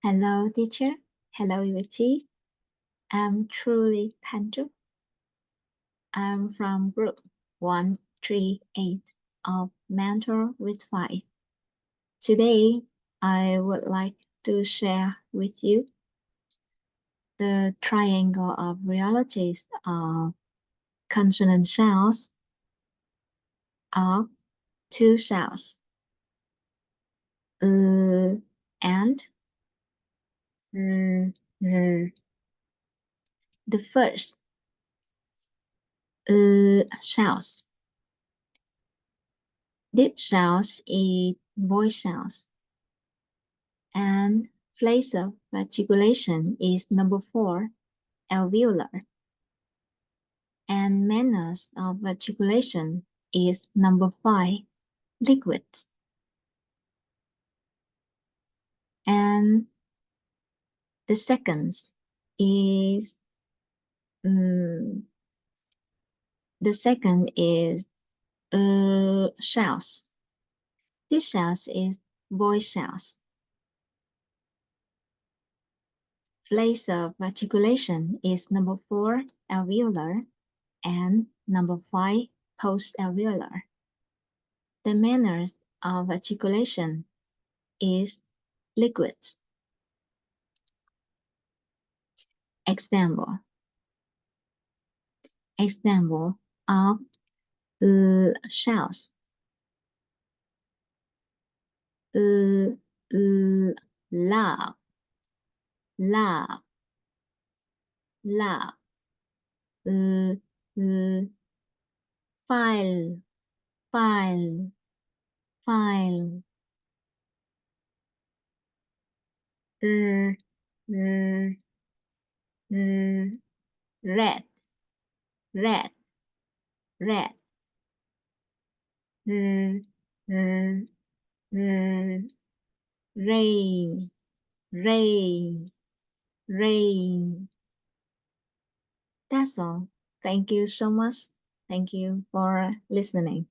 Hello, teacher. Hello, E-WiT. I'm truly Tanju. I'm from group 138 of Mentor with Five. Today, I would like to share with you the triangle of realities of consonant sounds of two sounds, and r, r. The first, sounds. This sounds is voice sounds, and place of articulation is number 4, alveolar, and manners of articulation is number 5, liquid. And the second is the second is shells. This shells is voice shells. Place of articulation is number 4, alveolar, and number 5, post-alveolar. The manner of articulation is liquid. Example of shells. Love, love, love. File, file, file. R, r, r, red, red, red. R, r, r, rain, rain, rain. That's all. Thank you so much. Thank you for listening.